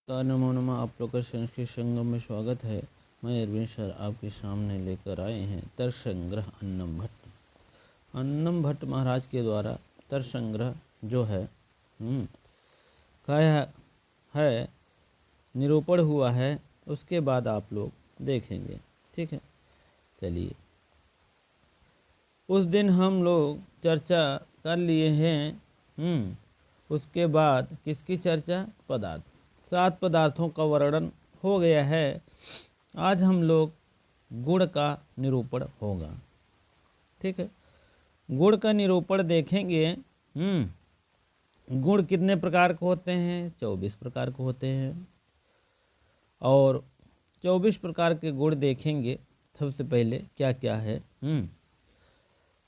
नमस्कार, नमो नमः। आप लोग का संस्कृत संगम में स्वागत है। मैं अरविंद सर आपके सामने लेकर आए हैं तर्क संग्रह अन्नम भट्ट। अन्नम भट्ट महाराज के द्वारा तर्क संग्रह जो है का है निरूपण हुआ है, उसके बाद आप लोग देखेंगे। ठीक है, चलिए। उस दिन हम लोग चर्चा कर लिए हैं। उसके बाद किसकी चर्चा? पदार्थ। 7 पदार्थों का वर्णन हो गया है। आज हम लोग गुण का निरूपण होगा। ठीक है, गुण का निरूपण देखेंगे। गुण कितने प्रकार के होते हैं? 24 प्रकार के होते हैं। और 24 प्रकार के गुण देखेंगे। सबसे पहले क्या क्या है।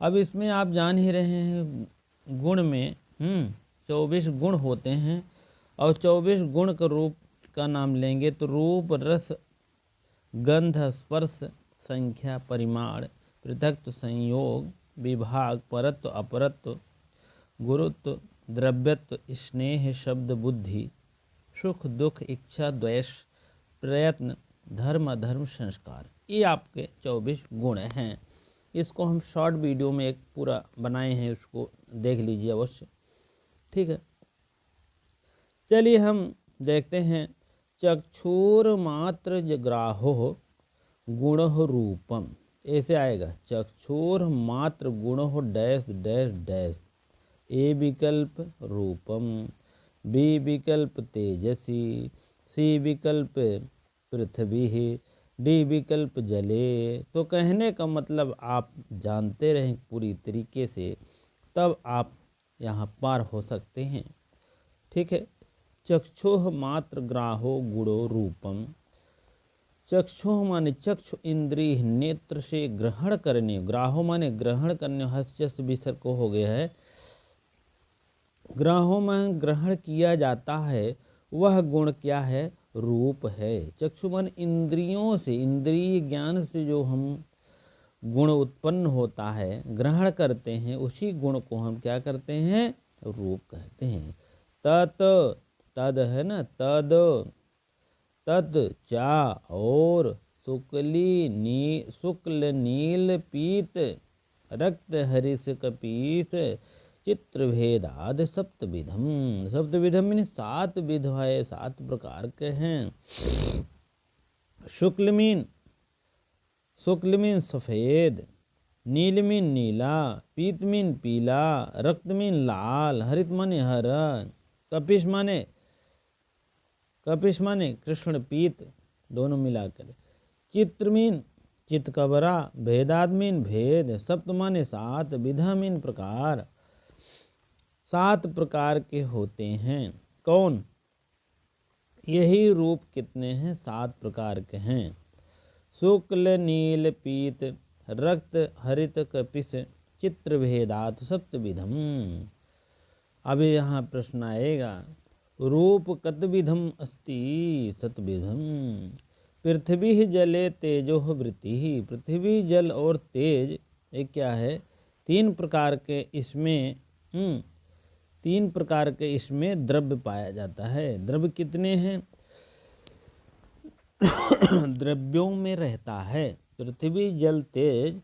अब इसमें आप जान ही रहे हैं, गुण में 24 गुण होते हैं। और 24 गुण का रूप का नाम लेंगे तो रूप, रस, गंध, स्पर्श, संख्या, परिमाण, पृथक्त्व, संयोग, विभाग, परत्व, अपरत्व, गुरुत्व, द्रव्यत्व, स्नेह, शब्द, बुद्धि, सुख, दुख, इच्छा, द्वेष, प्रयत्न, धर्म, अधर्म, संस्कार। ये आपके 24 गुण हैं। इसको हम शॉर्ट वीडियो में एक पूरा बनाए हैं, उसको देख लीजिए अवश्य। ठीक है, चलिए हम देखते हैं। चक्षुर मात्र ग्राहो गुण रूपम, ऐसे आएगा। चक्षुर मात्र गुण डैश डैश डैश। ए विकल्प रूपम, बी विकल्प तेजसी, सी विकल्प पृथ्वी, डी विकल्प जले। तो कहने का मतलब आप जानते रहें पूरी तरीके से, तब आप यहाँ पार हो सकते हैं। ठीक है, चक्षुः मात्र ग्राहो गुणो रूपम। चक्षुः माने चक्षु इंद्रिय, नेत्र से ग्रहण करने, ग्राहो माने ग्रहण करने, हस्त विसर्ग को हो गया है। ग्राहो में ग्रहण किया जाता है, वह गुण क्या है? रूप है। चक्षु मन इंद्रियों से, इंद्रिय ज्ञान से जो हम गुण उत्पन्न होता है, ग्रहण करते हैं, उसी गुण को हम क्या करते हैं? रूप कहते हैं। तत्, तद है ना, तद, तद चा और शुक्ल नील पीत रक्त हरिश कपीत चित्र भेदाद सप्तविधम। सप्तविधम मीन 7 विध है, 7 प्रकार के हैं। शुक्ल मीन सफेद, नील मीन नीला, पीत मीन पीला, रक्त मीन लाल, हरित माने हरा, कपिश माने कृष्ण पीत, दोनों मिलाकर। चित्र मीन चित्त कबरा, भेदाद मीन भेद, सप्त माने 7, विधा मीन प्रकार। 7 प्रकार के होते हैं। कौन? यही रूप कितने हैं? 7 प्रकार के हैं। शुक्ल नील पीत रक्त हरित कपिश चित्र भेदात सप्तविधम। अब यहाँ प्रश्न आएगा, रूप कतविधम अस्ति? सतविधम। पृथ्वी जले तेजो वृत्ति। पृथ्वी, जल और तेज, ये क्या है? 3 प्रकार के इसमें 3 प्रकार के इसमें द्रव्य पाया जाता है। द्रव्य कितने हैं? द्रव्यों में रहता है पृथ्वी, जल, तेज,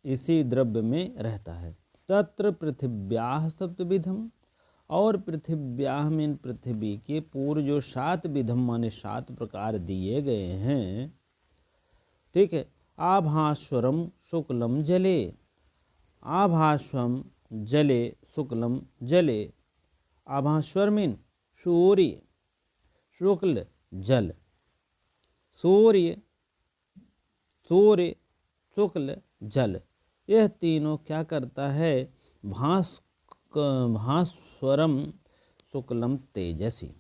इसी द्रव्य में रहता है। तत्र पृथिव्याः सप्तविधम। और पृथिव्याः में पृथ्वी के पूर्व जो 7 विधम माने 7 प्रकार दिए गए हैं। ठीक है, आभास्वरम शुक्लम जले। आभास्वरम जले शुक्लम जले। आभास्वर मीन सूर्य, शुक्ल जल। सूर्य शुक्ल जल, यह तीनों क्या करता है? भास्वरम शुक्लम तेजसी।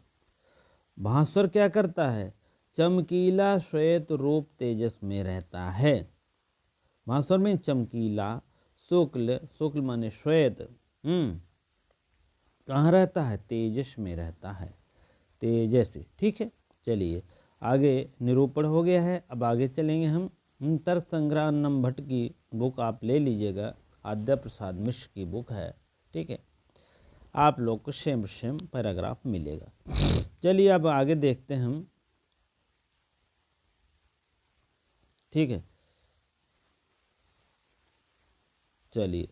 भास्वर क्या करता है? चमकीला श्वेत रूप तेजस में रहता है। भास्वर में चमकीला, शुक्ल माने श्वेत, कहाँ रहता है? तेजस में रहता है, तेजस। ठीक है, चलिए आगे निरूपण हो गया है। अब आगे चलेंगे हम। तर्क संग्रह अन्नम भट्ट की बुक आप ले लीजिएगा, आद्या प्रसाद मिश्र की बुक है। ठीक है, आप लोग को सेम पैराग्राफ मिलेगा। चलिए अब आगे देखते हैं हम। ठीक है, चलिए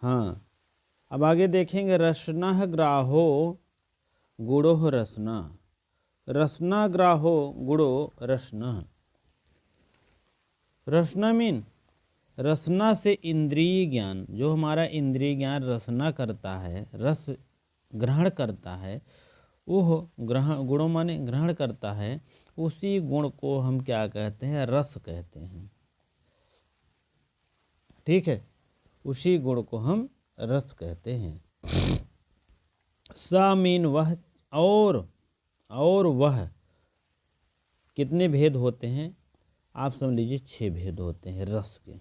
हाँ, अब आगे देखेंगे। रसना ग्राहो गुड़ो रसना, रसना ग्राहो गुड़ो रसना। रसना मीन रसना से इंद्रिय ज्ञान, जो हमारा इंद्रिय ज्ञान रसना करता है, रस ग्रहण करता है, वह ग्रहण, गुणों माने ग्रहण करता है, उसी गुण को हम क्या कहते हैं? रस कहते हैं। ठीक है, उसी गुण को हम रस कहते हैं। सा मीन वह, और वह कितने भेद होते हैं? आप समझ लीजिए 6 भेद होते हैं रस के।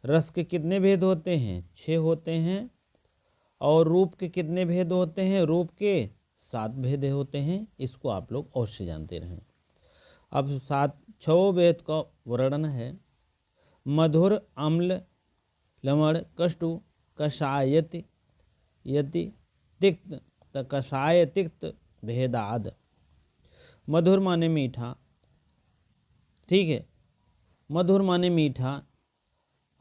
रस के कितने भेद होते हैं? 6 होते हैं। और रूप के कितने भेद होते हैं? रूप के 7 भेद होते हैं। इसको आप लोग अवश्य जानते रहें। अब 6 भेद का वर्णन है। मधुर, अम्ल, लवण, कष्टु, कषायति, यति, तिक्त, कषाय तिक्त भेदाद। मधुर माने मीठा, ठीक है, मधुर माने मीठा,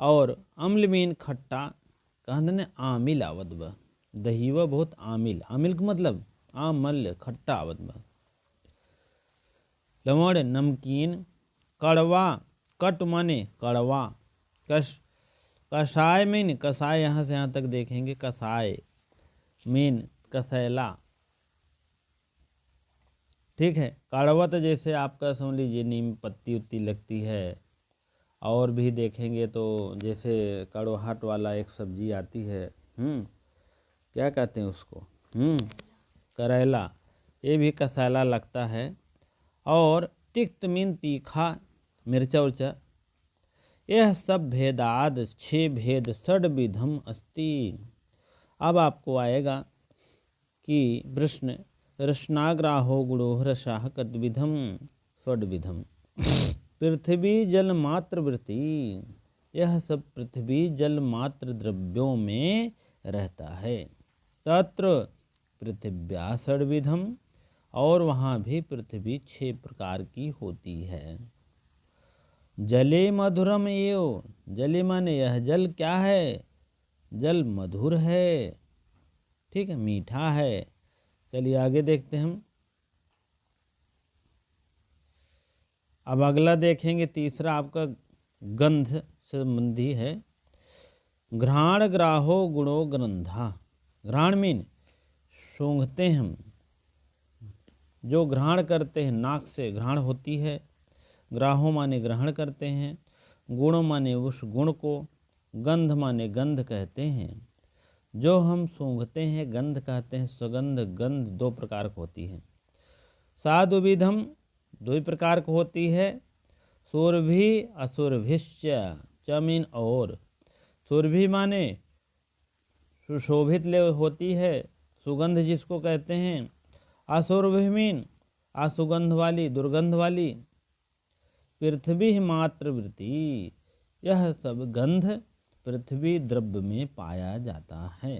और अम्ल मीन खट्टा, कहते ने आमिल आवत बा, दहीवा बहुत आमिल, आमिल का मतलब आमल्य खट्टा आवत बा। लवण नमकीन, कड़वा, कट माने कड़वा, कषाय मीन कसाय, यहाँ से यहाँ तक देखेंगे, कसाय मीन कसैला। ठीक है, कड़वा तो जैसे आपका समझ लीजिए नीम पत्ती उत्ती लगती है। और भी देखेंगे तो जैसे कड़वाहट वाला एक सब्जी आती है, क्या कहते हैं उसको? करेला, ये भी कसैला लगता है। और तिक्त मीन तीखा, मिर्चा उर्चा। यह सब भेदाद 6 भेद षड्विधम अस्ति। अब आपको आएगा कि प्रश्न, रसनाग्राहो गुणो रसाः कद्विधम षड्विधम। पृथ्वी जल मात्र वृत्ति, यह सब पृथ्वी जल मात्र द्रव्यों में रहता है। तत्र पृथिव्या षड्विधम, और वहाँ भी पृथ्वी 6 प्रकार की होती है। जले मधुरम एव, जले माने यह जल क्या है? जल मधुर है, ठीक है, मीठा है। चलिए आगे देखते हैं हम। अब अगला देखेंगे, तीसरा आपका गंध से संबंधी है। घ्राण ग्राहो गुणो गंधा। घ्राण मीन सूंघते हैं हम, जो ग्रहण करते हैं, नाक से घ्राण होती है। ग्राहो माने ग्रहण करते हैं, गुण माने उस गुण को, गंध माने गंध कहते हैं। जो हम सूंघते हैं गंध कहते हैं। सुगंध गंध 2 प्रकार की होती है। साधुविधम 2 प्रकार की होती है। सुरभि असुरभिश्च, चमीन और। सुरभि माने सुशोभित ले होती है, सुगंध जिसको कहते हैं। असुरभि मीन असुगंध वाली, दुर्गंध वाली। पृथ्वी मात्र वृत्ति, यह सब गंध पृथ्वी द्रव्य में पाया जाता है।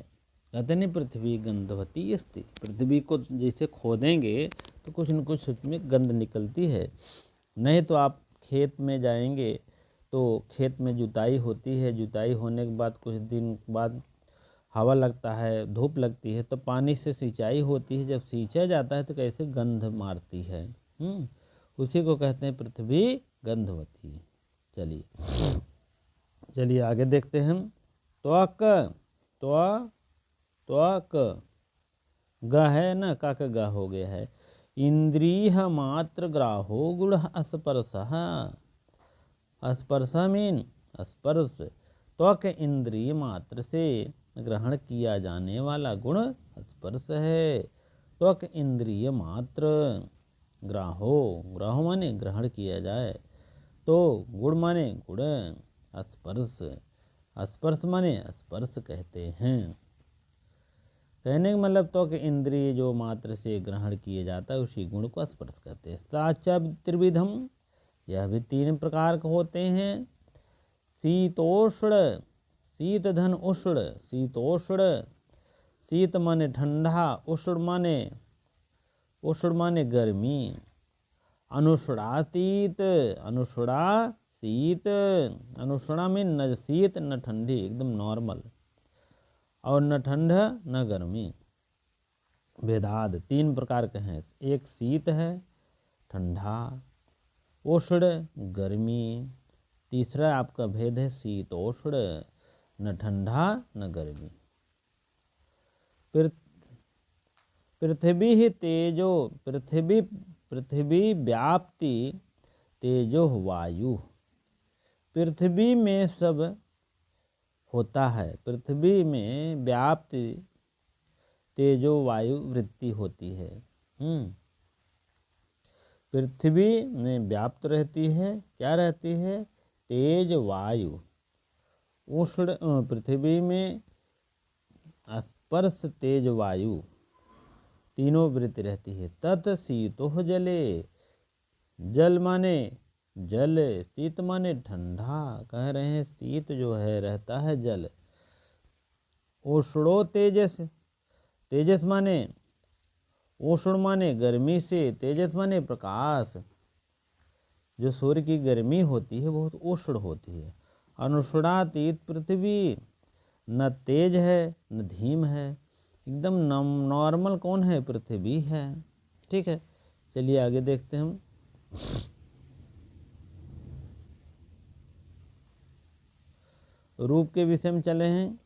कहते नहीं पृथ्वी गंधवती अस्ति, पृथ्वी को जैसे खोदेंगे तो कुछ न कुछ उसमें गंध निकलती है। नहीं तो आप खेत में जाएंगे तो खेत में जुताई होती है, जुताई होने के बाद कुछ दिन बाद हवा लगता है, धूप लगती है, तो पानी से सिंचाई होती है। जब सींचा जाता है तो कैसे गंध मारती है। उसी को कहते हैं पृथ्वी गंधवती। चलिए आगे देखते हैं हम। त्वक, त्वक ग है ना, का ग हो गया है। इंद्रिय मात्र ग्राहो गुण स्पर्श, स्पर्श मीन स्पर्श। त्वक इंद्रिय मात्र से ग्रहण किया जाने वाला गुण स्पर्श है। त्वक इंद्रिय मात्र ग्राहो, ग्राहो माने ग्रहण किया जाए, तो गुण माने गुण, स्पर्श, स्पर्श माने स्पर्श कहते हैं। कहने का मतलब तो कि इंद्रिय जो मात्र से ग्रहण किए जाता है उसी गुण को स्पर्श कहते हैं। साचा त्रिविधम, यह भी 3 प्रकार के होते हैं। शीतोष्ण, शीत धन उष्ण, शीतोष्ण शीत माने ठंडा, उष्ण माने गर्मी, अनुष्णा शीत, अनुष्णा शीत, अनुष्णा में न शीत न ठंडी, एकदम नॉर्मल, और न ठंड न गर्मी। भेदाद 3 प्रकार के हैं, एक शीत है ठंडा, उष्ण गर्मी, तीसरा आपका भेद है शीतोष्ण, न ठंडा न गर्मी। पृथ्वी ही तेजो, पृथ्वी व्याप्ति तेजो वायु, पृथ्वी में सब होता है, पृथ्वी में व्याप्ति तेजो वायु वृत्ति होती है। पृथ्वी में व्याप्त रहती है, क्या रहती है? तेज वायु। उष्ण पृथ्वी में स्पर्श तेज वायु, तीनों वृत्ति रहती है। तत् शीतो जले, जल माने जल, शीत माने ठंडा, कह रहे हैं शीत जो है रहता है जल। उष्णो तेजस, तेजस माने उष्ण माने गर्मी से, तेजस माने प्रकाश। जो सूर्य की गर्मी होती है बहुत उष्ण होती है। अनुष्णातीत पृथ्वी, न तेज है न धीम है, एकदम नॉर्मल कौन है? पृथ्वी है। ठीक है, चलिए आगे देखते हैं हम। रूप के विषय में चले हैं।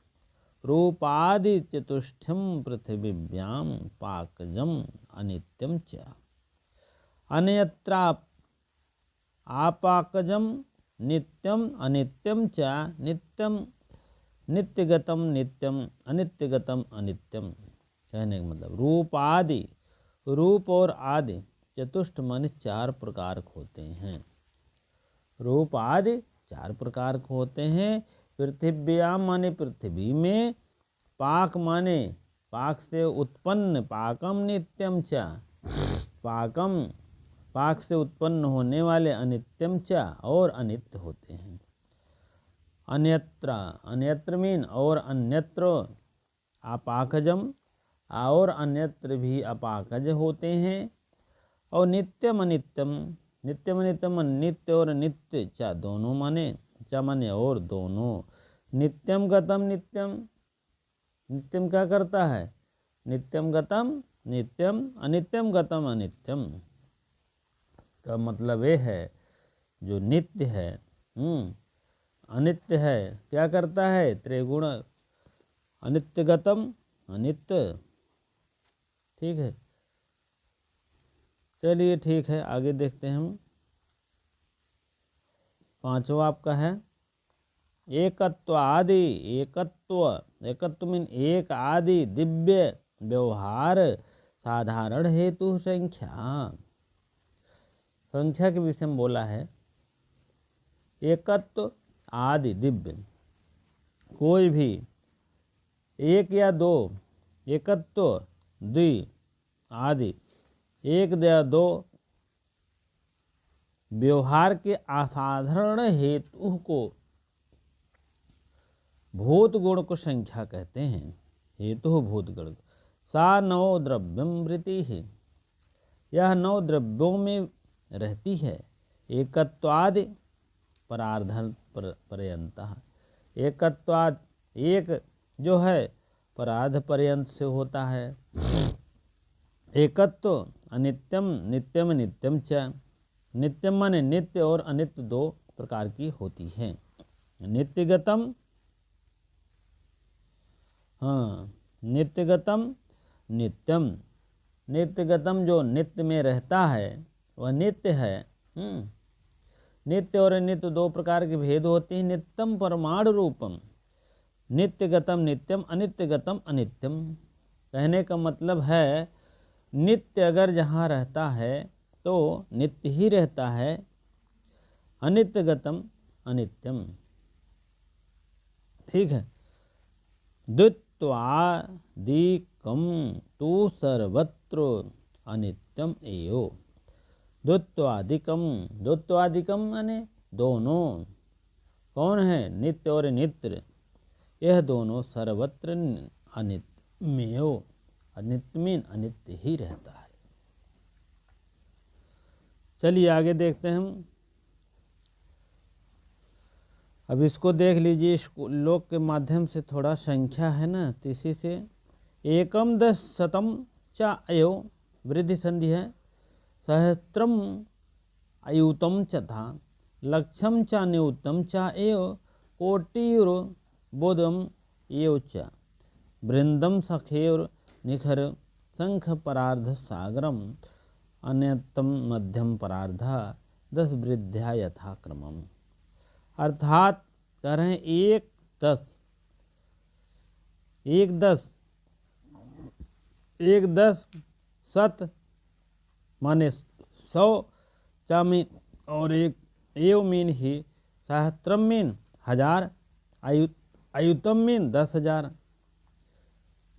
रूपादि चतुष्टयम पृथिव्याम पाकजम अनित्यम च, अन्यत्र आपाकजम नित्यम अनित्यम च, नित्यम नित्यगतम नित्यम अनित्यगतम अनित्यम। कहने का मतलब रूपादि, रूप और आदि, चतुष्ट माने 4 प्रकार के होते हैं। रूप आदि 4 प्रकार के होते हैं। पृथिव्याम माने पृथ्वी में, पाक माने पाक से उत्पन्न, पाकम नित्यम च, पाकम पाक से उत्पन्न होने वाले, अनित्यम च और अनित्य होते हैं। अन्यत्र, अन्यत्र मीन और अन्यत्र, अपाकजम और अन्यत्र भी अपाकज होते हैं। और नित्यम अनित्यम, नित्यम अनित्यम, नित्य और नित्य च दोनों माने, च माने और दोनों। नित्यम गतम नित्यम, नित्यम क्या करता है? नित्यम गतम नित्यम, अनित्यम गतम अनित्यम। इसका मतलब ये है जो नित्य है अनित्य है, क्या करता है? त्रिगुण, अनित्य गतम अनित्य। ठीक है, चलिए ठीक है, आगे देखते हैं हम। 5वां आपका है एकत्व आदि, एकत्व मीन एक, आदि दिव्य व्यवहार, साधारण हेतु संख्या। संख्या के विषय में बोला है। एकत्व आदि दिव्य, कोई भी एक या दो, एकत्व द्वि आदि, एक या दो व्यवहार के असाधारण हेतु को भूत गुण को संख्या कहते हैं। हेतु भूत गुण। सा 9 द्रव्यम वृत्ति है, यह 9 द्रव्यों में रहती है। एकत्वादि परार्धन पर्यंत, एकत्वाद एक जो है परार्ध पर्यंत से होता है। एकत्व अनित्यम, नित्यम नित्यम च, नित्यम माने नित्य और अनित्य 2 प्रकार की होती है। नित्यगतम, हाँ नित्यगतम नित्यम, नित्यगतम जो नित्य में रहता है वह नित्य है। नित्य और अनित्य 2 प्रकार के भेद होते हैं। नित्यम परमाणु रूपम, नित्यगतम नित्यम, अनित्यगतम अनित्यम। कहने का मतलब है नित्य अगर जहाँ रहता है तो नित्य ही रहता है, अनित्यगतम अनित्यम। ठीक है, द्वित्वादिकम तु सर्वत्र अनित्यम एव। द्वित्वादिकम, द्वित्वादिकम माने दोनों, कौन है? नित्य और नित्य, यह दोनों सर्वत्र अनित्य मेयो, अनित्य मीन अनित्य ही रहता है। चलिए आगे देखते हैं हम। अब इसको देख लीजिए, श्लोक के माध्यम से थोड़ा संख्या है ना, तो इसी से एकम 10 शतम च अयो वृद्धि संधि है, सहस्त्रम अयुतम च था, लक्षम च न्यूतम च एव, कोटिर्बोधम एव च, वृंदम सखेर निखर शंख परार्ध सागरम, अन्यतम मध्यम परार्धा 10 वृद्ध्या यथाक्रमम। अर्थात कह रहे हैं 1 10 शत माने 100, चा मीन और एक एव मीन ही, सहस्त्रम मीन 1000, अयुतम मीन 10,000।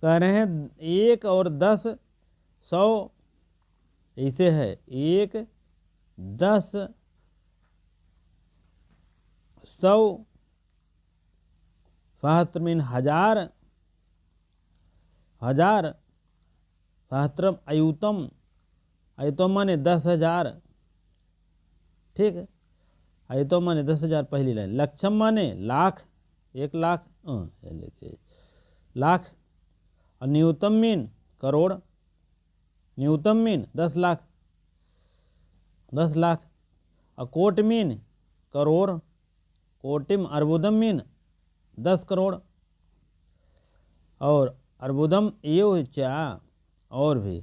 कह रहे हैं 1 और 10 100 ऐसे है, 1 10 100, सहस्त्र मीन 1000, सहस्त्रम अयुतम, अयुतम माने 10,000, ठीक है, अयुतम माने 10,000 पहली लाइन, लक्षम माने लाख, 1 लाख, लाख, और न्यूतम मीन करोड़, न्यूतम मीन 10 लाख, 10 लाख, और कोट मीन करोड़, कोटिम अर्बुदम मीन 10 करोड़, और अर्बुदम एव चा और भी,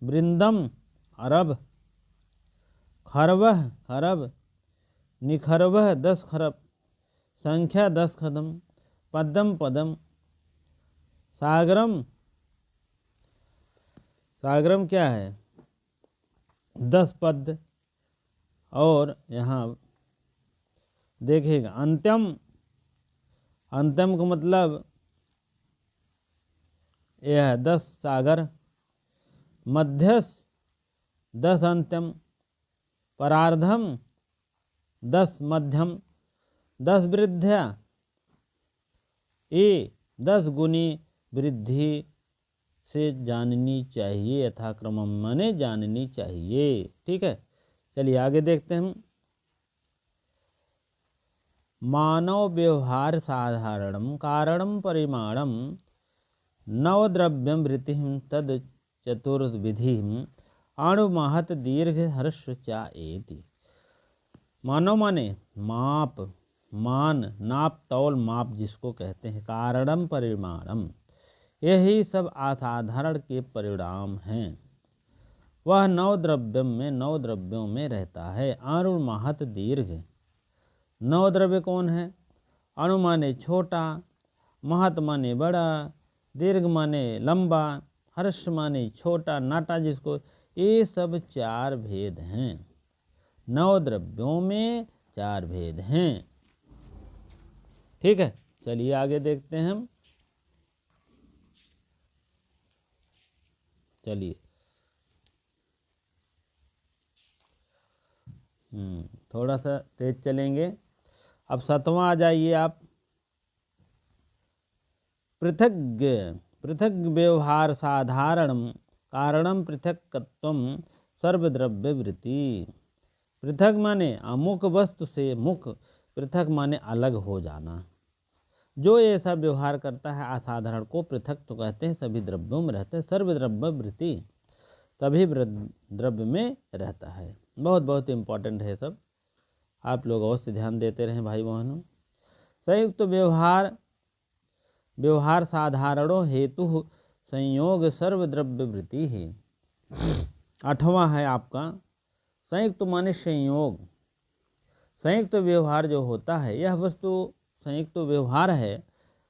वृंदम अरब, खरवह खरब, निखरवह 10 खरब, संख्या 10 खदम, पदम पदम, सागरम, सागरम क्या है 10 पद, और यहाँ देखिएगा अंत्यम, अंत्यम का मतलब यह है 10 सागर, मध्यस्थ 10 अंत्यम, परार्धम 10 मध्यम, 10 वृद्ध्या, ये 10 गुनी वृद्धि से जाननी चाहिए, यथाक्रमम माने जाननी चाहिए। ठीक है, चलिए आगे देखते हैं हम। मानव व्यवहार साधारणम कारणम परिमाणम नवद्रव्यम वृत्तिम तद चतुर्विधिम अणुमहत दीर्घ हर्ष चा एति। मानव माने माप, मान, नाप, तौल, माप जिसको कहते हैं, कारणम परिमाणम यही सब असाधारण के परिणाम हैं। वह नौ द्रव्यों में रहता है। अणु महत दीर्घ, 9 द्रव्य कौन है? अणु माने छोटा, महत माने बड़ा, दीर्घ माने लंबा, हर्ष माने छोटा, नाटा जिसको, ये सब 4 भेद हैं। 9 द्रव्यों में 4 भेद हैं। ठीक है, चलिए आगे देखते हैं हम। चलिए थोड़ा सा तेज चलेंगे। अब 7वां आ जाइए आप। पृथक व्यवहार साधारणम कारणम पृथकत्वम सर्वद्रव्य वृत्ति। पृथक माने अमुक वस्तु से मुख, पृथक माने अलग हो जाना। जो ऐसा व्यवहार करता है असाधारण को पृथक तो कहते हैं। सभी द्रव्यों में रहते हैं, सर्वद्रव्य वृत्ति, तभी द्रव्य में रहता है। बहुत बहुत इम्पोर्टेंट है सब, आप लोग अवश्य ध्यान देते रहें भाई बहनों। संयुक्त व्यवहार साधारणों हेतु संयोग सर्वद्रव्य वृत्ति ही। 8वां है आपका संयुक्त माने संयोग। संयुक्त व्यवहार जो होता है, यह वस्तु संयुक्त व्यवहार है,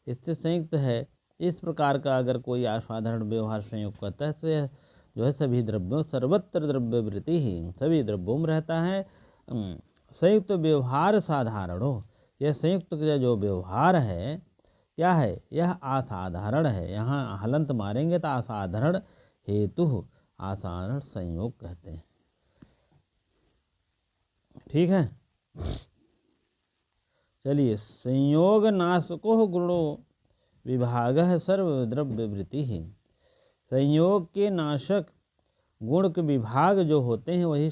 इससे संयुक्त है। इस प्रकार का अगर कोई असाधारण व्यवहार संयोग करता है तो यह जो है सभी द्रव्यों सर्वत्र द्रव्य वृत्ति ही, सभी द्रव्यों में रहता है। संयुक्त व्यवहार साधारण हो, यह संयुक्त का जो व्यवहार है क्या है? यह असाधारण है। यहाँ हलंत मारेंगे तो असाधारण हेतु असाधारण संयोग कहते हैं। ठीक है, चलिए संयोग नाशको गुणो विभागः सर्वद्रव्यवृत्ति ही। संयोग के नाशक गुण के विभाग जो होते हैं वही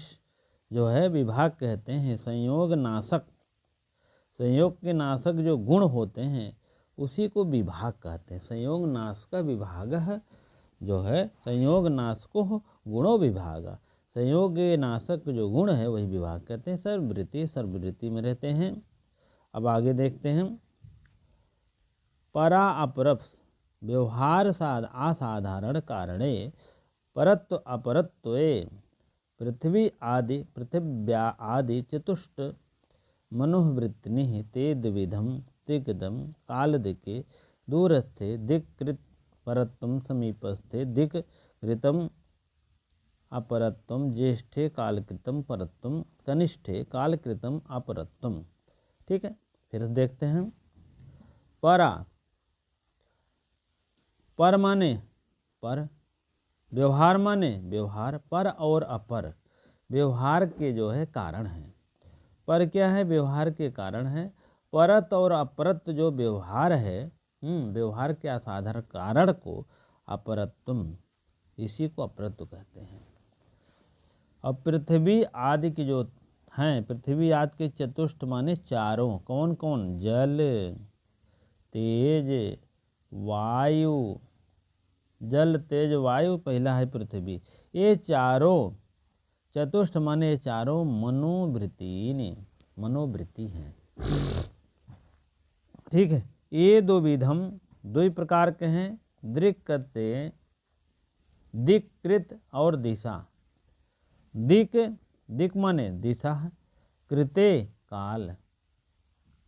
जो है विभाग कहते हैं। संयोग नाशक, संयोग के नाशक जो गुण होते हैं उसी को विभाग कहते हैं। संयोग नाश का विभाग जो है संयोग नाशको गुणों विभाग, संयोग के नाशक जो गुण है वही विभाग कहते हैं। सर्ववृत्ति, सर्ववृत्ति में रहते हैं। अब आगे देखते हैं। परा अपरप्स व्यवहार असाधारण कारणे परत्व अपरत्वे पृथ्वी आदि पृथिव्या आदि चतुष्ट मनोवृत्तिनि ते द्विविधम दिग्गदम कालदिके दूरस्थे दिक्कृत परत्वम समीपस्थे दिक्कृतम अपरत्वम ज्येष्ठे कालकृतम परत्वम कनिष्ठे कालकृतम अपरत्वम। ठीक है, फिर देखते हैं। परा, पर माने पर, व्यवहार माने व्यवहार, पर और अपर व्यवहार के जो है कारण हैं। पर क्या है? व्यवहार के कारण है। परत और अपरत जो व्यवहार है, व्यवहार के असाधारण कारण को अपरत्वम, इसी को अपरत्व कहते हैं। अब पृथ्वी आदि की जो हैं, पृथ्वी आदि के चतुष्ट माने चारों, कौन कौन? जल, तेज, वायु, जल तेज वायु पहला है पृथ्वी। ये चारों चतुष्ट माने ये चारों मनोवृत्ति हैं। ठीक है, ये दो विधम दो प्रकार के हैं। दृक्कते, दिक्कृत और दिशा। दिक माने दिशा, कृते काल,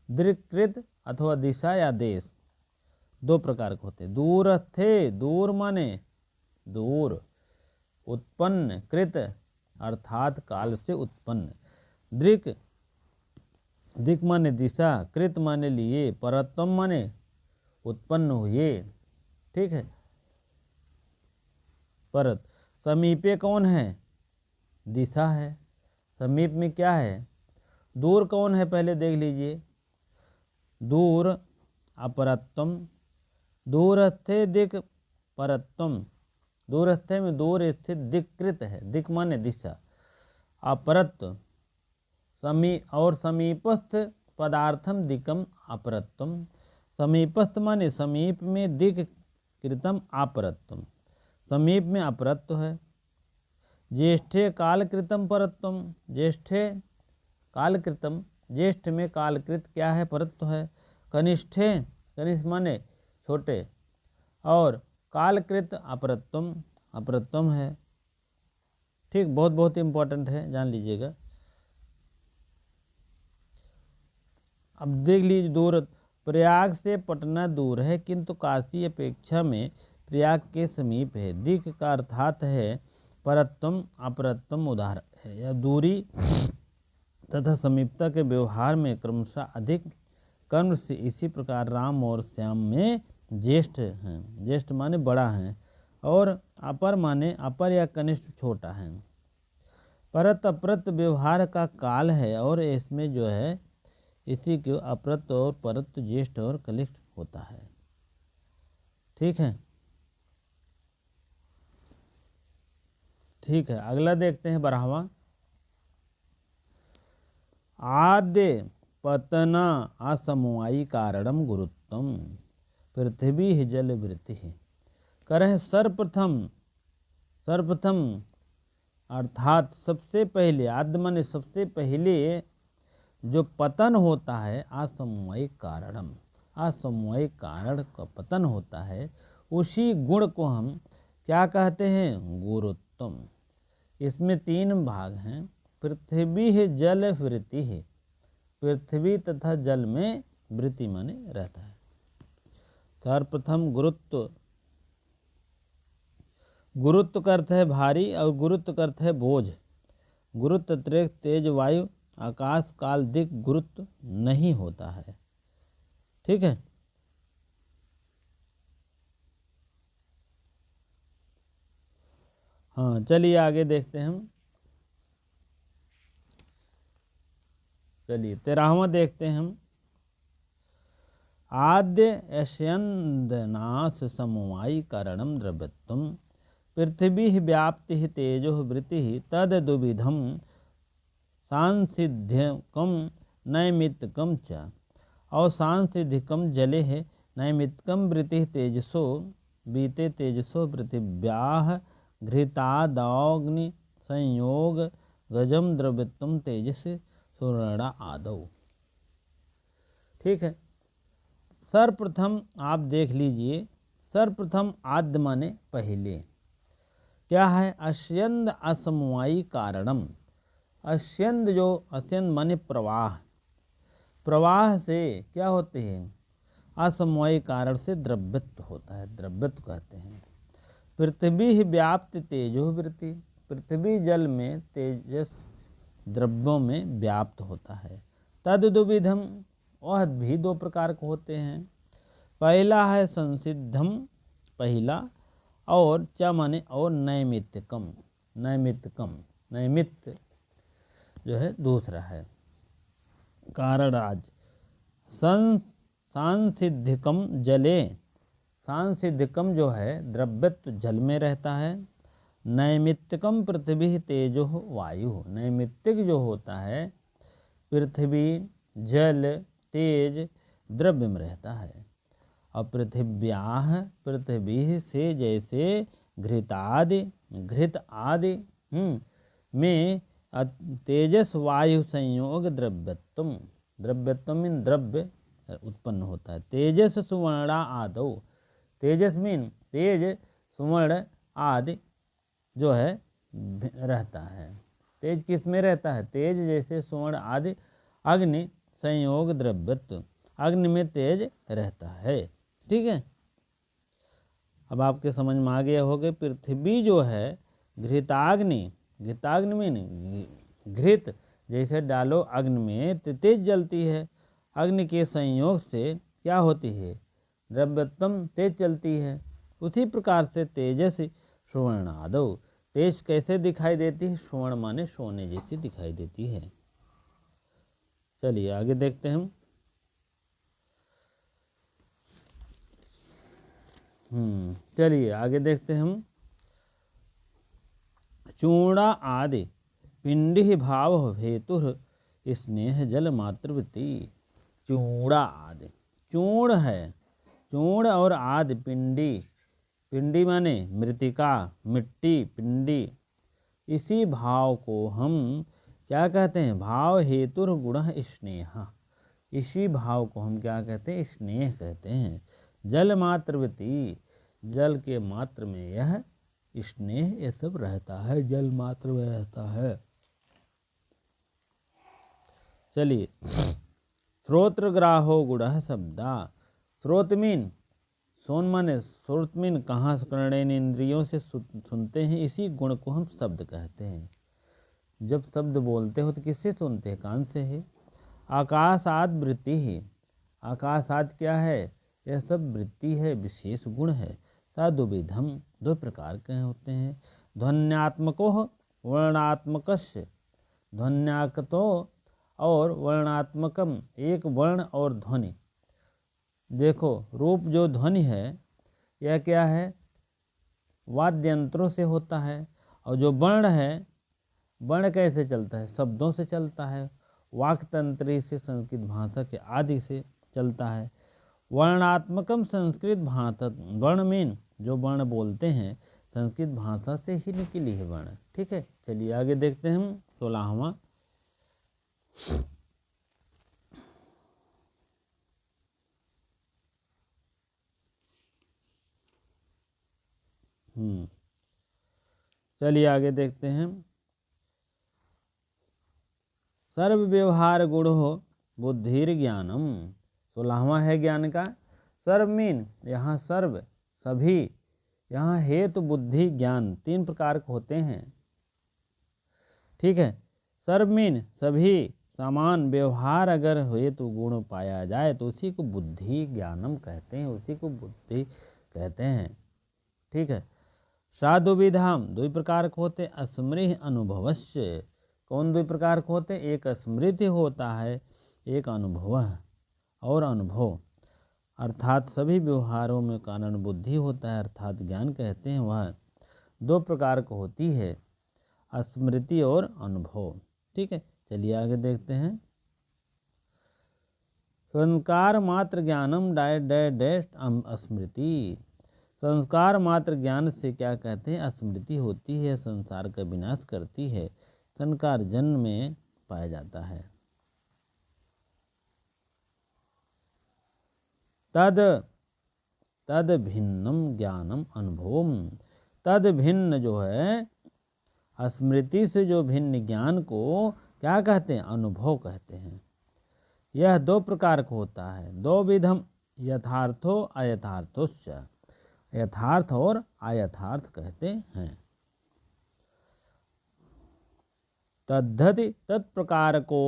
दृक्कृत अथवा दिशा या देश दो प्रकार के होते हैं। दूरस्थे, दूर माने दूर, उत्पन्न, कृत अर्थात काल से उत्पन्न। दिक माने दिशा, कृत माने लिए, परत्वम माने उत्पन्न हुए। ठीक है, परत। समीपे कौन है? दिशा है। समीप में क्या है? दूर कौन है? पहले देख लीजिए। दूर अपरत्वम, दूरस्थे दिक परत्वम, दूरस्थे में दूर स्थित दिक्कृत है, दिक माने दिशा, अपरत्व और समीपस्थ पदार्थम दिकम अपरत्वम, समीपस्थ माने समीप में दिक कृतम अपरत्वम, समीप में अपरत्व है। ज्येष्ठे कालकृतम परत्वम, ज्येष्ठे कालकृतम, ज्येष्ठ में कालकृत क्या है? परत्व है। कनिष्ठे, कनिष्ठ माने छोटे, और कालकृत अपरत्वम, अपरत्वम है। ठीक, बहुत बहुत इंपॉर्टेंट है, जान लीजिएगा। अब देख लीजिए, दूर प्रयाग से पटना दूर है किंतु काशी अपेक्षा में प्रयाग के समीप है। दिक का अर्थात है परत्वम, अपरत्वम उदाहरण है। यह दूरी तथा समीपता के व्यवहार में क्रमशः अधिक कर्म से इसी प्रकार राम और श्याम में ज्येष्ठ हैं, ज्येष्ठ माने बड़ा हैं, और अपर माने अपर या कनिष्ठ छोटा है। परत अपरत व्यवहार का काल है और इसमें जो है इसी को अपरत और परत ज्येष्ठ और कनिष्ठ होता है। ठीक है, ठीक है, अगला देखते हैं 12वां। आद्य पतना असमवायी कारणम गुरुत्वम पृथ्वी ही जल वृत्ति है। करें सर्वप्रथम, सर्वप्रथम अर्थात सबसे पहले, आद्य माने सबसे पहले जो पतन होता है असमवायी कारणम, असमवायी कारण का पतन होता है, उसी गुण को हम क्या कहते हैं? गुरुत्वम। इसमें 3 भाग हैं। पृथ्वी है जल वृत्ति है, पृथ्वी तथा जल में वृत्ति माने रहता है। सर्वप्रथम गुरुत्व, गुरुत्व का अर्थ है भारी और गुरुत्व का अर्थ है बोझ। गुरुत्व अतिरिक्त तेज वायु आकाश काल दिक गुरुत्व नहीं होता है। ठीक है, हाँ, चलिए आगे देखते हैं हम। चलिए 13वां देखते हैं हम। आद्य यस्यन्दनाश समवायी कारणम द्रव्यत्वम पृथ्वी व्याप्ति तेजो वृत्ति तद दुविधम सांसिध्यकम नैमित्तिकम च और सांसिध्यकम जले है नैमित्तिकम वृत्ति तेजसो बीते तेजसो पृथिव्याः घृतादग्नि संयोग गजम द्रव्यत्वम तेजस सुवर्णा आदौ। ठीक है, सर्वप्रथम आप देख लीजिए, सर्वप्रथम आद्य माने पहले क्या है, अश्यंद असमवायी कारणम। अश्यंद जो अश्यंद माने प्रवाह, प्रवाह से क्या होते हैं, असमवायी कारण से द्रव्यत्व होता है, द्रव्यत्व कहते हैं। पृथ्वी व्याप्त तेजो वृत्ति, पृथ्वी जल में तेजस द्रव्यों में व्याप्त होता है। तद दुविधम, वह भी दो प्रकार के होते हैं। पहला है संसिद्धम, पहला, और च माने और नैमित्तिकम, नैमित्तिकम नैमित्त जो है दूसरा है। कारण आज सांसिध्यकम जले, सांसिध्यकम जो है द्रव्यत्व जल में रहता है। नैमित्तिकम पृथ्वी तेजो वायु, नैमित्तिक जो होता है पृथ्वी जल तेज द्रव्य में रहता है। और पृथिव्याः, पृथ्वी से जैसे घृतादि, घृत आदि में तेजस वायु संयोग द्रव्यत्वम, द्रव्यत्व मीन द्रव्य उत्पन्न होता है। तेजस सुवर्णा आदौ, तेजस मीन तेज सुवर्ण आदि जो है रहता है। तेज किस में रहता है, तेज जैसे सुवर्ण आदि अग्नि संयोग द्रव्यत्व, अग्नि में तेज रहता है। ठीक है, अब आपके समझ में आ गया होगा। पृथ्वी जो है घृताग्नि, घृताग्नि में घृत जैसे डालो अग्नि में तो तेज जलती है, अग्नि के संयोग से क्या होती है, द्रव्यत्वम तेज चलती है। उसी प्रकार से तेजस सुवर्ण आदौ, तेज कैसे दिखाई देती है, सुवर्ण माने सोने जैसी दिखाई देती है। चलिए आगे देखते हैं हम। चलिए आगे देखते हैं हम। चूड़ा आदि पिंडी भाव हेतु स्नेह जल मातृवृत्ति। चूड़ा आदि, चूड़ है, चूड़ और आदि पिंडी, पिंडी माने मृतिका, मिट्टी, पिंडी, इसी भाव को हम क्या कहते हैं, भाव हेतु गुण स्नेह, इसी भाव को हम क्या कहते हैं, स्नेह कहते हैं। जल मात्रवती, जल के मात्र में यह स्नेह ये सब रहता है, जल मात्र में रहता है। चलिए, श्रोत्रग्राहो गुण शब्दा, श्रोत मीन सोन माने, श्रोत मीन कहाँ से, कर्णेन इंद्रियों से सुनते हैं, इसी गुण को हम शब्द कहते हैं। जब शब्द बोलते हो तो किससे सुनते हैं, कान से है। आकाशाद वृत्ति ही, आकाशाद क्या है, यह सब वृत्ति है, विशेष गुण है। साधुविधम, दो प्रकार के होते हैं। ध्वन्यात्मको वर्णात्मकस्य, ध्वन्यात्मको और वर्णात्मकम, एक वर्ण और ध्वनि। देखो रूप जो ध्वनि है यह क्या है, वाद्य यंत्रों से होता है, और जो वर्ण है, वर्ण कैसे चलता है, शब्दों से चलता है, वाक् तंत्री से, संस्कृत भाषा के आदि से चलता है। वर्णात्मकम संस्कृत भाषा, वर्ण मीन जो वर्ण बोलते हैं संस्कृत भाषा से ही निकली है वर्ण। ठीक है, चलिए आगे देखते हैं हम 16वां। चलिए आगे देखते हैं। सर्व व्यवहार गुण हो बुद्धिर ज्ञानम, 16वां है ज्ञान का। सर्व मीन यहाँ सर्व सभी, यहाँ हेतु बुद्धि ज्ञान, तीन प्रकार के होते हैं। ठीक है, सर्व मीन सभी, समान व्यवहार अगर हेतु गुण पाया जाए तो उसी को बुद्धि ज्ञानम कहते हैं, उसी को बुद्धि कहते हैं। ठीक है, साधु विधाम दो प्रकार के होते, स्मृति अनुभवस्य। कौन दो प्रकार के होते, एक स्मृति होता है, एक अनुभव और अनुभव। अर्थात सभी व्यवहारों में कारण बुद्धि होता है, अर्थात ज्ञान कहते हैं, वह दो प्रकार की होती है, स्मृति और अनुभव। ठीक है, चलिए आगे देखते हैं। संस्कार मात्र ज्ञानम डैश डैश डैश स्मृति। संस्कार मात्र ज्ञान से क्या कहते हैं? स्मृति होती है, संसार का विनाश करती है, संस्कार जन्म में पाया जाता है। तद तद भिन्नम ज्ञानम अनुभवम। तद भिन्न जो है स्मृति से जो भिन्न ज्ञान को क्या कहते हैं? अनुभव कहते हैं। यह दो प्रकार का होता है, दो विधम, यथार्थो अयथार्थोश्च। यथार्थ और अयथार्थ कहते हैं। तद्धति तत्प्रकार को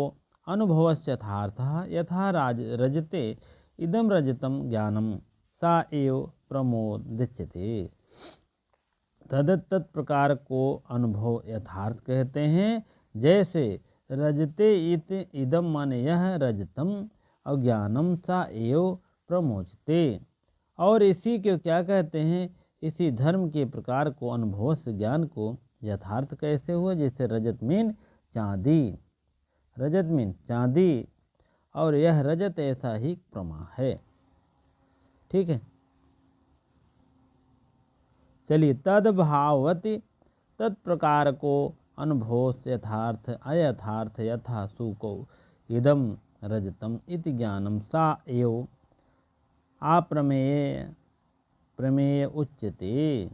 अनुभवश्चयथार्थः यथा रजते इदम रजतम ज्ञानम सा एव प्रमोदिच्यते। तत्प्रकार को अनुभव यथार्थ कहते हैं, जैसे रजते इदम माने यह रजतम और ज्ञानम सा एव प्रमोचते। और इसी के क्या कहते हैं? इसी धर्म के प्रकार को अनुभव से ज्ञान को यथार्थ कैसे हुआ? जैसे रजत मीन चांदी, रजत मीन चांदी, और यह रजत ऐसा ही प्रमा है। ठीक है, चलिए तद्भावति तत्प्रकार को अनुभव से यथार्थ अयथार्थ यथा सुको इदम रजतम इति ज्ञानम सा एव अप्रमेय प्रमेय उच्यते।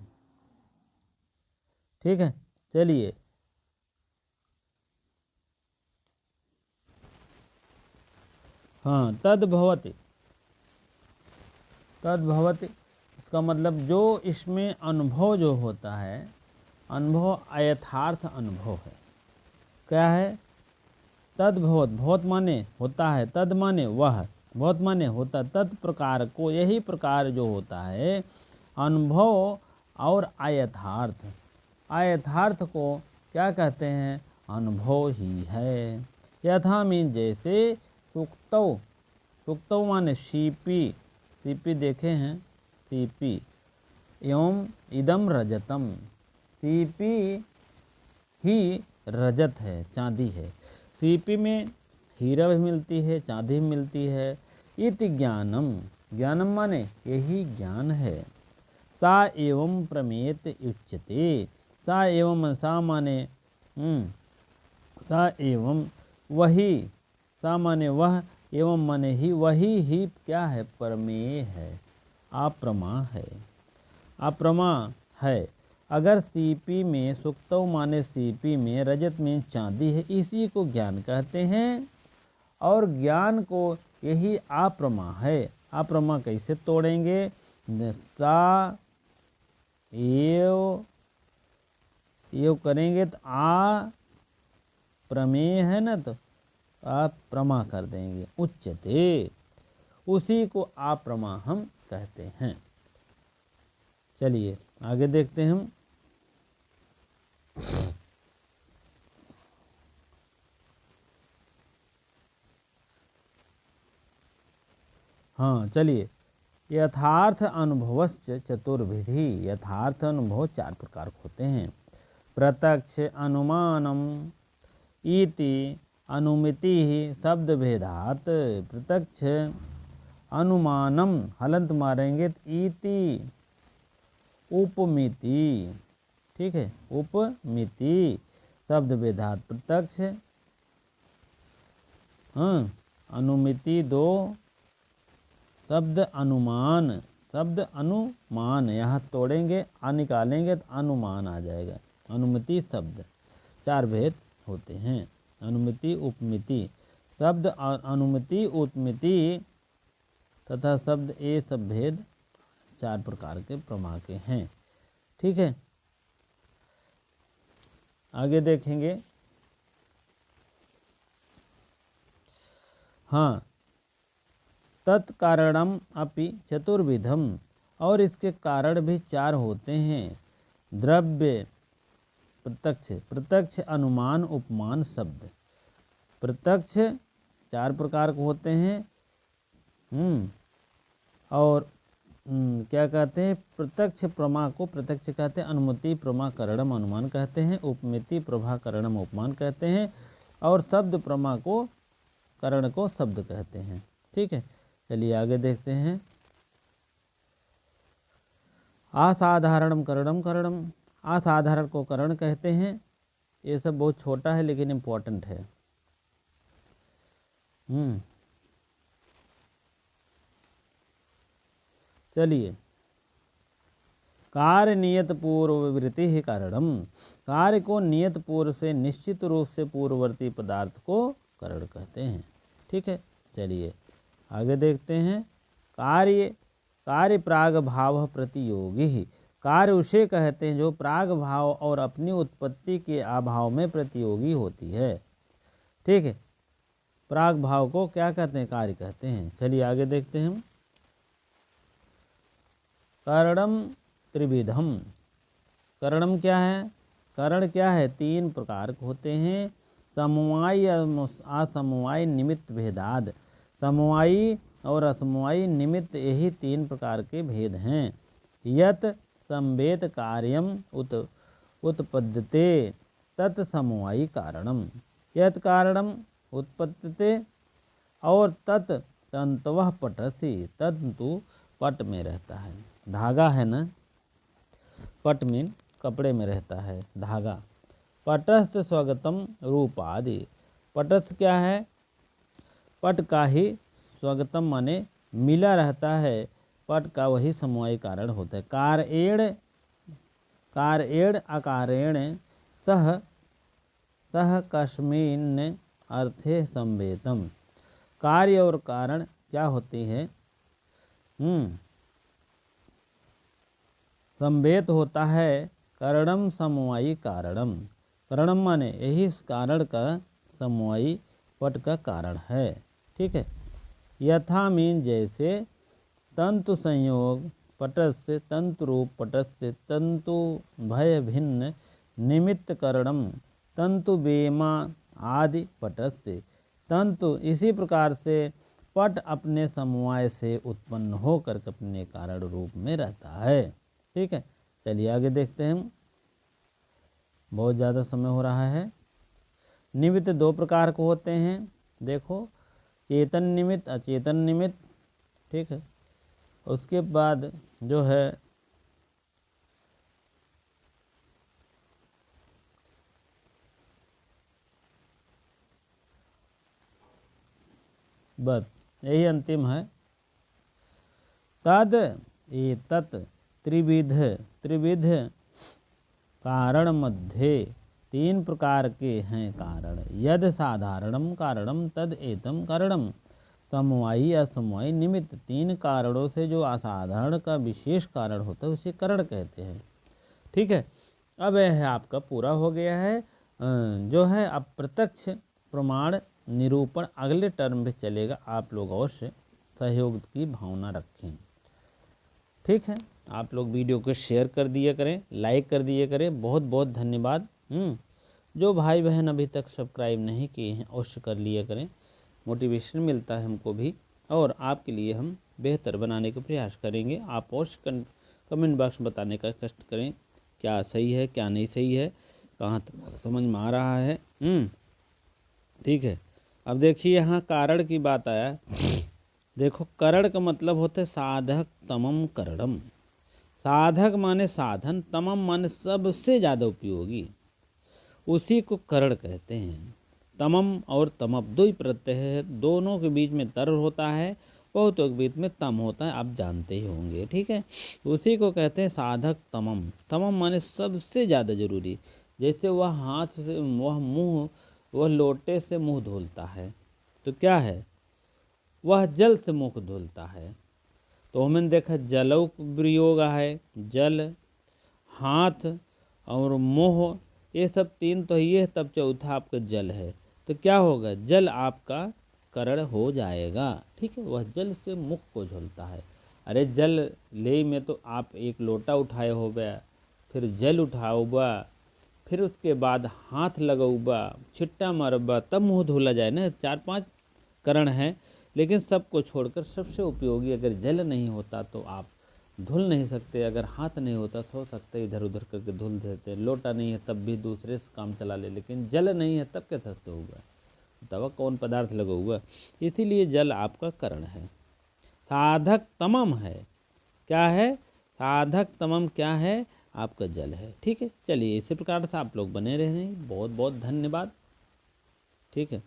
ठीक है, चलिए हाँ, तद्भवति तद्भवति इसका मतलब जो इसमें अनुभव जो होता है, अनुभव अयथार्थ अनुभव है। क्या है? तद्भवत, भवत माने होता है, तद माने वह, बहुत माने होता, तत्प्रकार को, यही प्रकार जो होता है अनुभव और अयथार्थ। अयथार्थ को क्या कहते हैं? अनुभव ही है। यथा मीन जैसे सुक्तव, सुक्तव माने सीपी, सीपी देखे हैं, सीपी एवं इदम रजतम, सीपी ही रजत है, चांदी है। सीपी में हीरा भी मिलती है, चांदी भी मिलती है। इति ज्ञानम, ज्ञानम माने यही ज्ञान है। सा एवं प्रमेत उच्यते। सा एवं, सा माने सा एवं वही, सा माने वह, एवं माने ही, वही ही क्या है? प्रमेय है, अप्रमा है, अप्रमा है। अगर सीपी में, सुक्तव माने सीपी में, रजत में चांदी है, इसी को ज्ञान कहते हैं। और ज्ञान को यही अप्रमा है। अप्रमा कैसे तोड़ेंगे? सा एव करेंगे तो आ प्रमेय है ना, तो आप प्रमा कर देंगे, उच्चते, उसी को अप्रमा हम कहते हैं। चलिए आगे देखते हैं हम। हाँ, चलिए यथार्थ अनुभवस्य चतुर्विधि। यथार्थ अनुभव चार प्रकार के होते हैं। प्रत्यक्ष अनुमानम इति अनुमिति शब्द भेदात। प्रत्यक्ष अनुमानम हलंत मारेंगे तो इति उपमिति। ठीक है, उपमिति शब्द भेदात। प्रत्यक्ष अनुमिति दो, शब्द अनुमान, शब्द अनुमान, यहाँ तोड़ेंगे आ निकालेंगे तो अनुमान आ जाएगा। अनुमिति शब्द चार भेद होते हैं, अनुमिति उपमिति। शब्द अनुमिति उपमिति तथा शब्द ए सब भेद चार प्रकार के प्रमा के हैं। ठीक है, आगे देखेंगे। हाँ, तत्कारणम अपि चतुर्विधम, और इसके कारण भी चार होते हैं। द्रव्य प्रत्यक्ष, प्रत्यक्ष अनुमान उपमान शब्द। प्रत्यक्ष चार प्रकार के होते हैं। और क्या कहते हैं, प्रत्यक्ष प्रमा को प्रत्यक्ष कहते हैं, अनुमति प्रमा करणम अनुमान कहते हैं, उपमिति प्रभा करणम उपमान कहते हैं, और शब्द प्रमा को करण को शब्द कहते हैं। ठीक है, चलिए आगे देखते हैं। असाधारणम करणम करणम, असाधारण को करण कहते हैं। ये सब बहुत छोटा है लेकिन इम्पोर्टेंट है। चलिए, कार्य नियत पूर्ववृत्ति ही कारणम, कार्य को नियत पूर्व से निश्चित रूप से पूर्ववर्ती पदार्थ को करण कहते हैं। ठीक है, चलिए आगे देखते हैं। कार्य प्राग भाव प्रतियोगी, कार्य उसे कहते हैं जो प्राग भाव और अपनी उत्पत्ति के अभाव में प्रतियोगी होती है। ठीक है, प्राग भाव को क्या कहते हैं, कार्य कहते हैं। चलिए आगे देखते हैं। करणम त्रिविधम, करणम क्या है, करण क्या है, 3 प्रकार के होते हैं। समवायी असमवायी निमित्त भेदाद, समवायी और असमवायी निमित्त यही 3 प्रकार के भेद हैं। यत संवेद कार्यम उत्पद्यते तत् समवायी कारणम, यत कारणम उत्पद्यते और तत् तंतवः पटसी, तंतु पट में रहता है, धागा है ना, पट मीन कपड़े में रहता है धागा। पटस्थ स्वगतम रूपादि, पटस्थ क्या है, पट का ही स्वगतम माने मिला रहता है, पट का वही समवायी कारण होता है। कार्येण अकारेण सह कस्मिन् अर्थे संवेतम, कार्य और कारण क्या होती है, संवेत होता है। करणम समवायी कारणम, करणम माने यही कारण का समवायी पट का कारण है। ठीक है, यथा मीन जैसे, तंतु संयोग पटस्य तंतु रूप पटस्य तंतु भय भिन्न निमित्त करणम तंतु बेमा आदि पटस्य, तंतु इसी प्रकार से पट अपने समवाय से उत्पन्न होकर अपने कारण रूप में रहता है। ठीक है, चलिए आगे देखते हैं, बहुत ज़्यादा समय हो रहा है। निमित्त 2 प्रकार के होते हैं, देखो, चेतन निमित्त अचेतन निमित्त। ठीक है, उसके बाद जो है बस यही अंतिम है। तद एतत् त्रिविध कारण मध्य 3 प्रकार के हैं कारण। यद साधारणम कारणम तद एतम कारणम, समवायी असमवायी निमित्त 3 कारणों से जो असाधारण का विशेष कारण होता है उसे कारण कहते हैं। ठीक है, अब यह आपका पूरा हो गया है। जो है अब प्रत्यक्ष प्रमाण निरूपण अगले टर्म में चलेगा। आप लोग अवश्य सहयोग की भावना रखें। ठीक है, आप लोग वीडियो को शेयर कर दिया करें, लाइक कर दिया करें। बहुत बहुत धन्यवाद। जो भाई बहन अभी तक सब्सक्राइब नहीं किए हैं अवश्य कर लिया करें, मोटिवेशन मिलता है हमको भी, और आपके लिए हम बेहतर बनाने का प्रयास करेंगे। आप अवश्य कमेंट बॉक्स में बताने का कष्ट करें, क्या सही है क्या नहीं सही है, कहाँ तक समझ में आ रहा है। ठीक है, अब देखिए यहाँ कारण की बात आया। देखो, करण का मतलब होता है साधक तमम करणम, साधक माने साधन, तमम माने सबसे ज़्यादा उपयोगी, उसी को करण कहते हैं। तमम और तमप 2 ही प्रत्यय है, दोनों के बीच में तर होता है, बहुतों के बीच में तम होता है, आप जानते ही होंगे। ठीक है, उसी को कहते हैं साधक तमम। तमम माने सबसे ज़्यादा जरूरी, जैसे वह हाथ से वह लोटे से मुंह धुलता है तो क्या है, वह जल से मुख धुलता है। तो हमने देखा जलौ प्रयोग है, जल, हाथ और मुँह, ये सब 3 तो ये है, तब चौथा आपका जल है। तो क्या होगा, जल आपका करण हो जाएगा। ठीक है, वह जल से मुख को धुलता है। अरे जल ले में तो आप एक लोटा उठाए हो गया, फिर जल उठाओबा, फिर उसके बाद हाथ लगौबा, छिट्टा मारबा, तब मुँह धोला जाए ना। 4-5 करण हैं, लेकिन सबको छोड़कर सबसे उपयोगी अगर जल नहीं होता तो आप धुल नहीं सकते। अगर हाथ नहीं होता तो हो सकता है इधर उधर करके धुल देते। लोटा नहीं है तब भी दूसरे से काम चला ले, लेकिन जल नहीं है तब क्या सकते होगा, तब कौन पदार्थ लगा हुआ। इसीलिए जल आपका करण है, साधक तमम है। क्या है? साधक तमम क्या है? आपका जल है। ठीक है, चलिए इसी प्रकार से आप लोग बने रहें। बहुत बहुत धन्यवाद। ठीक है।